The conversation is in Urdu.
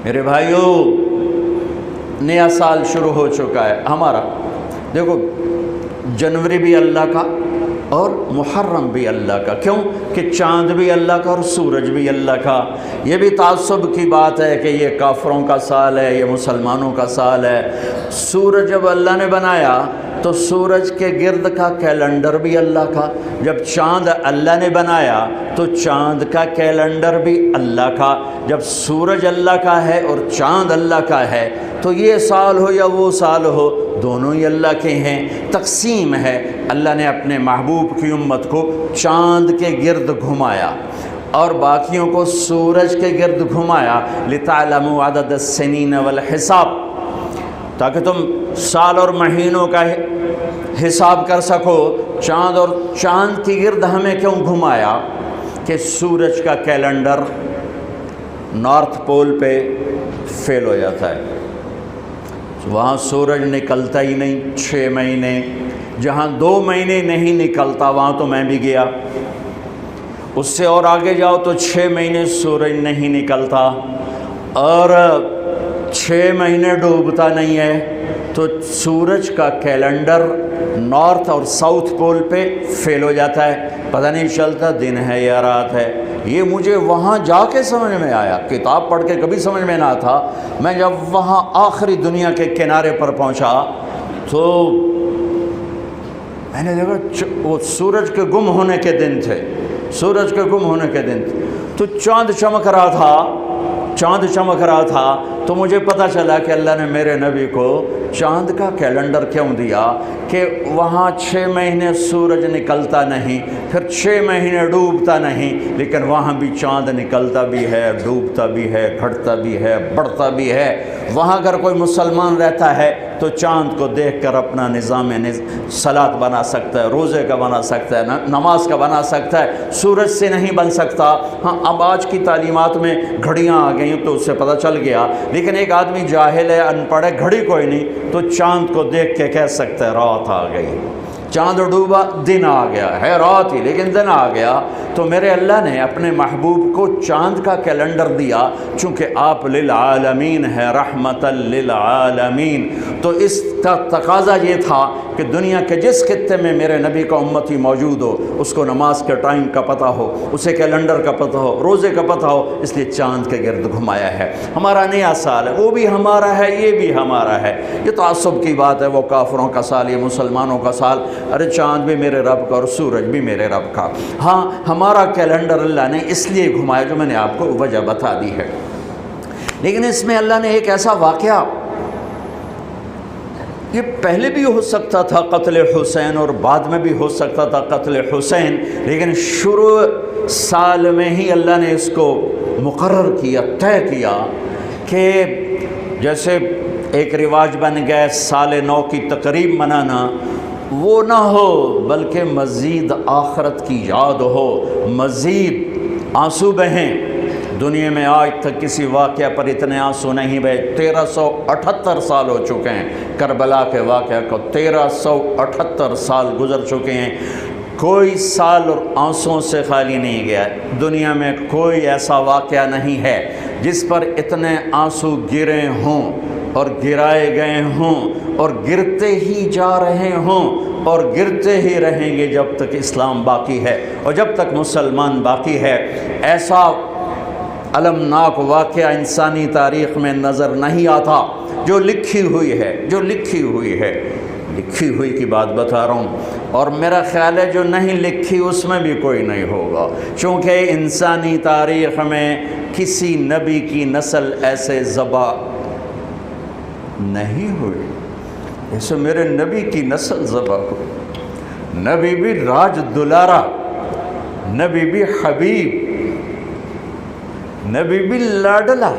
میرے بھائیوں، نیا سال شروع ہو چکا ہے ہمارا۔ دیکھو، جنوری بھی اللہ کا اور محرم بھی اللہ کا۔ کیوں کہ چاند بھی اللہ کا اور سورج بھی اللہ کا۔ یہ بھی تعصب کی بات ہے کہ یہ کافروں کا سال ہے، یہ مسلمانوں کا سال ہے۔ سورج جب اللہ نے بنایا تو سورج کے گرد کا کیلنڈر بھی اللہ کا، جب چاند اللہ نے بنایا تو چاند کا کیلنڈر بھی اللہ کا۔ جب سورج اللہ کا ہے اور چاند اللہ کا ہے تو یہ سال ہو یا وہ سال ہو، دونوں ہی اللہ کے ہیں۔ تقسیم ہے، اللہ نے اپنے محبوب کی امت کو چاند کے گرد گھمایا اور باقیوں کو سورج کے گرد گھمایا، لِتَعْلَمُوا عَدَدَ السِّنِينَ وَالْحِسَابَ، تاکہ تم سال اور مہینوں کا حساب کر سکو۔ چاند کی گرد ہمیں کیوں گھمایا؟ کہ سورج کا کیلنڈر نارتھ پول پہ فیل ہو جاتا ہے، وہاں سورج نکلتا ہی نہیں 6 مہینے۔ جہاں 2 مہینے نہیں نکلتا وہاں تو میں بھی گیا، اس سے اور آگے جاؤ تو 6 مہینے سورج نہیں نکلتا اور 6 مہینے ڈوبتا نہیں ہے، تو سورج کا کیلنڈر نارتھ اور ساؤتھ پول پہ فیل ہو جاتا ہے، پتہ نہیں چلتا دن ہے یا رات ہے۔ یہ مجھے وہاں جا کے سمجھ میں آیا، کتاب پڑھ کے کبھی سمجھ میں نہ تھا۔ میں جب وہاں آخری دنیا کے کنارے پر پہنچا تو میں نے دیکھا وہ سورج کے گم ہونے کے دن تھے، سورج کے گم ہونے کے دن تھے، تو چاند چمک رہا تھا، تو مجھے پتہ چلا کہ اللہ نے میرے نبی کو چاند کا کیلنڈر کیوں دیا کہ وہاں 6 مہینے سورج نکلتا نہیں، پھر 6 مہینے ڈوبتا نہیں، لیکن وہاں بھی چاند نکلتا بھی ہے، ڈوبتا بھی ہے، گھٹتا بھی ہے، بڑھتا بھی ہے۔ وہاں اگر کوئی مسلمان رہتا ہے تو چاند کو دیکھ کر اپنا نظام صلاۃ بنا سکتا ہے، روزے کا بنا سکتا ہے، نماز کا بنا سکتا ہے، سورج سے نہیں بن سکتا۔ ہاں، اب آج کی تعلیمات میں گھڑیاں آ گئیں تو اس سے پتہ چل گیا، لیکن ایک آدمی جاہل ہے، ان پڑھ ہے، گھڑی کوئی نہیں، تو چاند کو دیکھ کے کہہ سکتا ہے رات آ گئی، چاند ڈوبا دن آ گیا ہے، رات ہی لیکن دن آ گیا۔ تو میرے اللہ نے اپنے محبوب کو چاند کا کیلنڈر دیا، چونکہ آپ للعالمین ہے، رحمت للعالمین، تو اس کا تقاضا یہ تھا کہ دنیا کے جس خطے میں میرے نبی کا امتی موجود ہو اس کو نماز کے ٹائم کا پتہ ہو، اسے کیلنڈر کا پتہ ہو، روزے کا پتہ ہو، اس لیے چاند کے گرد گھمایا ہے۔ ہمارا نیا سال ہے، وہ بھی ہمارا ہے، یہ بھی ہمارا ہے۔ یہ تعصب کی بات ہے، وہ کافروں کا سال، یہ مسلمانوں کا سال۔ ارے چاند بھی میرے رب کا اور سورج بھی میرے رب کا۔ ہاں، ہمارا کیلنڈر اللہ نے اس لیے گھمایا جو میں نے آپ کو وجہ بتا دی ہے، لیکن اس میں اللہ نے ایک ایسا واقعہ، یہ پہلے بھی ہو سکتا تھا قتل حسین اور بعد میں بھی ہو سکتا تھا قتل حسین، لیکن شروع سال میں ہی اللہ نے اس کو مقرر کیا، طے کیا کہ جیسے ایک رواج بن گئے سال نو کی تقریب منانا، وہ نہ ہو بلکہ مزید آخرت کی یاد ہو، مزید آنسو بہیں۔ دنیا میں آج تک کسی واقعہ پر اتنے آنسو نہیں بہے۔ 1378 سال ہو چکے ہیں کربلا کے واقعہ کو، 1378 سال گزر چکے ہیں، کوئی سال اور آنسوؤں سے خالی نہیں گیا۔ دنیا میں کوئی ایسا واقعہ نہیں ہے جس پر اتنے آنسو گرے ہوں اور گرائے گئے ہوں اور گرتے ہی جا رہے ہوں اور گرتے ہی رہیں گے جب تک اسلام باقی ہے اور جب تک مسلمان باقی ہے۔ ایسا المناک واقعہ انسانی تاریخ میں نظر نہیں آتا جو لکھی ہوئی ہے، جو لکھی ہوئی ہے، لکھی ہوئی کی بات بتا رہا ہوں، اور میرا خیال ہے جو نہیں لکھی اس میں بھی کوئی نہیں ہوگا، چونکہ انسانی تاریخ میں کسی نبی کی نسل ایسے ذبح نہیں ہوئی جیسے میرے نبی کی نسل ذبح ہوئی۔ نبی بھی راج دلارا، نبی بھی حبیب، نبی بھی لاڈلا،